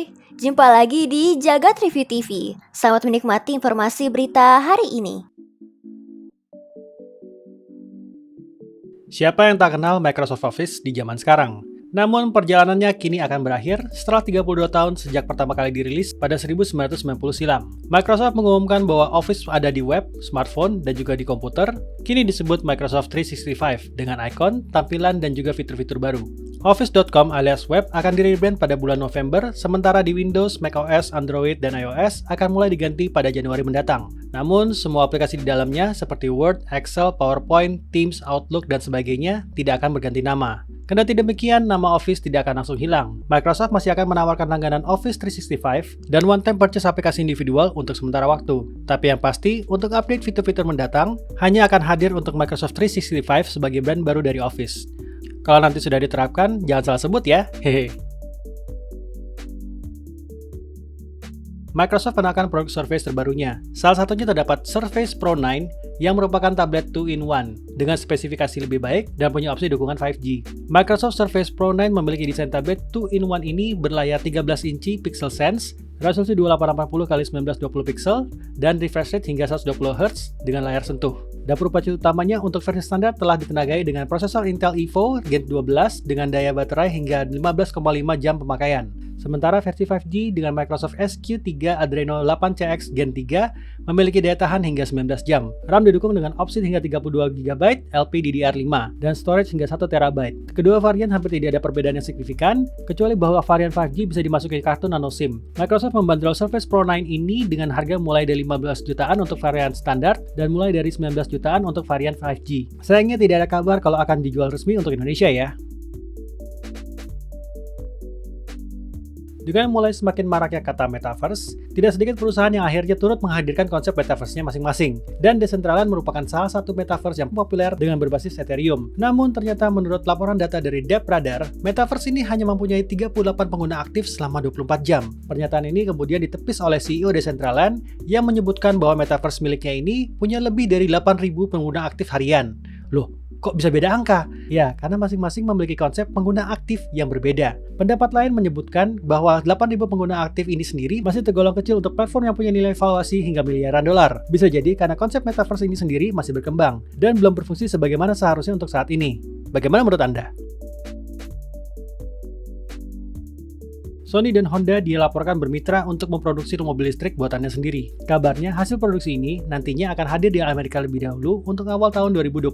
Hai, jumpa lagi di Jagat Review TV. Selamat menikmati informasi berita hari ini. Siapa yang tak kenal Microsoft Office di zaman sekarang? Namun perjalanannya kini akan berakhir setelah 32 tahun sejak pertama kali dirilis pada 1990 silam. Microsoft mengumumkan bahwa Office ada di web, smartphone, dan juga di komputer, kini disebut Microsoft 365 dengan ikon, tampilan, dan juga fitur-fitur baru. Office.com alias web akan di-rebrand pada bulan November, sementara di Windows, macOS, Android, dan iOS akan mulai diganti pada Januari mendatang. Namun, semua aplikasi di dalamnya seperti Word, Excel, PowerPoint, Teams, Outlook, dan sebagainya tidak akan berganti nama. Kendati demikian, nama Office tidak akan langsung hilang. Microsoft masih akan menawarkan langganan Office 365 dan one-time purchase aplikasi individual untuk sementara waktu. Tapi yang pasti, untuk update fitur-fitur mendatang, hanya akan hadir untuk Microsoft 365 sebagai brand baru dari Office. Kalau nanti sudah diterapkan, jangan salah sebut ya, hehe. Microsoft menawarkan produk Surface terbarunya. Salah satunya terdapat Surface Pro 9 yang merupakan tablet 2-in-1 dengan spesifikasi lebih baik dan punya opsi dukungan 5G. Microsoft Surface Pro 9 memiliki desain tablet 2-in-1 ini berlayar 13 inci Pixel Sense, resolusi 2880x1920 pixel, dan refresh rate hingga 120 Hz dengan layar sentuh. Dapur pacu utamanya untuk versi standar telah ditenagai dengan prosesor Intel Evo Gen 12 dengan daya baterai hingga 15,5 jam pemakaian. Sementara versi 5G dengan Microsoft SQ3 Adreno 8CX Gen 3 memiliki daya tahan hingga 19 jam. RAM didukung dengan opsi hingga 32GB LPDDR5 dan storage hingga 1TB. Kedua varian hampir tidak ada perbedaan yang signifikan, kecuali bahwa varian 5G bisa dimasuki kartu nano SIM. Microsoft membandrol Surface Pro 9 ini dengan harga mulai dari 15 jutaan untuk varian standar dan mulai dari 19 jutaan untuk varian 5G. Sayangnya tidak ada kabar kalau akan dijual resmi untuk Indonesia ya. Dengan mulai semakin maraknya kata metaverse, tidak sedikit perusahaan yang akhirnya turut menghadirkan konsep metaverse-nya masing-masing. Dan Decentraland merupakan salah satu metaverse yang populer dengan berbasis Ethereum. Namun ternyata menurut laporan data dari DevRadar, metaverse ini hanya mempunyai 38 pengguna aktif selama 24 jam. Pernyataan ini kemudian ditepis oleh CEO Decentraland yang menyebutkan bahwa metaverse miliknya ini punya lebih dari 8.000 pengguna aktif harian. Loh, kok bisa beda angka? Ya, karena masing-masing memiliki konsep pengguna aktif yang berbeda. Pendapat lain menyebutkan bahwa 8.000 pengguna aktif ini sendiri masih tergolong kecil untuk platform yang punya nilai valuasi hingga miliaran dolar. Bisa jadi karena konsep metaverse ini sendiri masih berkembang dan belum berfungsi sebagaimana seharusnya untuk saat ini. Bagaimana menurut Anda? Sony dan Honda dilaporkan bermitra untuk memproduksi mobil listrik buatannya sendiri. Kabarnya, hasil produksi ini nantinya akan hadir di Amerika lebih dahulu untuk awal tahun 2026,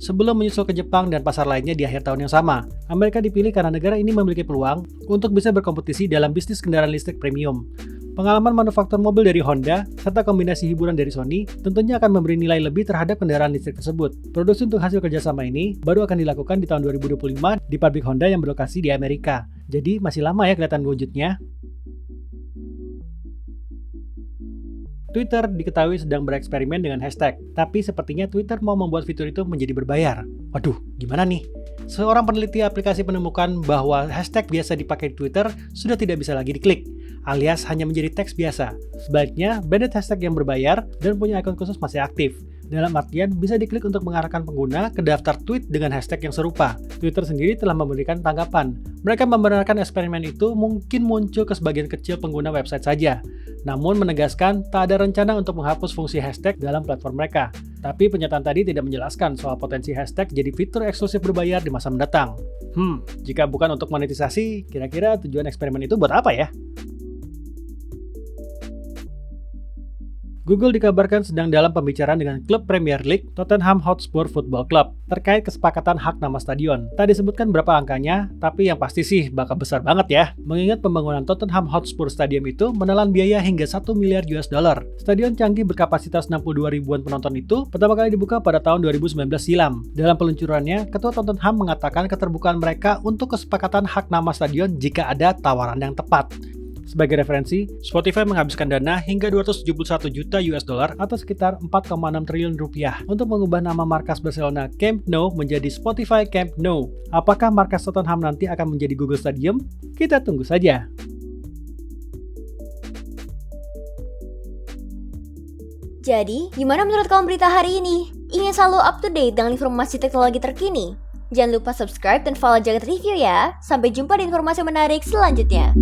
sebelum menyusul ke Jepang dan pasar lainnya di akhir tahun yang sama. Amerika dipilih karena negara ini memiliki peluang untuk bisa berkompetisi dalam bisnis kendaraan listrik premium. Pengalaman manufaktur mobil dari Honda, serta kombinasi hiburan dari Sony, tentunya akan memberi nilai lebih terhadap kendaraan listrik tersebut. Produksi untuk hasil kerjasama ini baru akan dilakukan di tahun 2025 di pabrik Honda yang berlokasi di Amerika. Jadi masih lama ya kelihatan wujudnya. Twitter diketahui sedang bereksperimen dengan hashtag, tapi sepertinya Twitter mau membuat fitur itu menjadi berbayar. Waduh, gimana nih? Seorang peneliti aplikasi menemukan bahwa hashtag biasa dipakai di Twitter sudah tidak bisa lagi diklik, alias hanya menjadi teks biasa. Sebaliknya, branded hashtag yang berbayar dan punya ikon khusus masih aktif. Dalam artian, bisa diklik untuk mengarahkan pengguna ke daftar tweet dengan hashtag yang serupa. Twitter sendiri telah memberikan tanggapan. Mereka membenarkan eksperimen itu mungkin muncul ke sebagian kecil pengguna website saja. Namun menegaskan tak ada rencana untuk menghapus fungsi hashtag dalam platform mereka. Tapi pernyataan tadi tidak menjelaskan soal potensi hashtag jadi fitur eksklusif berbayar di masa mendatang. Jika bukan untuk monetisasi, kira-kira tujuan eksperimen itu buat apa ya? Google dikabarkan sedang dalam pembicaraan dengan klub Premier League Tottenham Hotspur Football Club terkait kesepakatan hak nama stadion. Tak disebutkan berapa angkanya, tapi yang pasti sih bakal besar banget ya. Mengingat pembangunan Tottenham Hotspur Stadium itu menelan biaya hingga 1 miliar US dollar. Stadion canggih berkapasitas 62 ribuan penonton itu pertama kali dibuka pada tahun 2019 silam. Dalam peluncurannya, Ketua Tottenham mengatakan keterbukaan mereka untuk kesepakatan hak nama stadion jika ada tawaran yang tepat. Sebagai referensi, Spotify menghabiskan dana hingga 271 juta US dollar atau sekitar 4,6 triliun rupiah untuk mengubah nama markas Barcelona Camp Nou menjadi Spotify Camp Nou. Apakah markas Tottenham nanti akan menjadi Google Stadium? Kita tunggu saja. Jadi, gimana menurut kamu berita hari ini? Ingin selalu up to date dengan informasi teknologi terkini? Jangan lupa subscribe dan follow Jagat Review ya. Sampai jumpa di informasi menarik selanjutnya.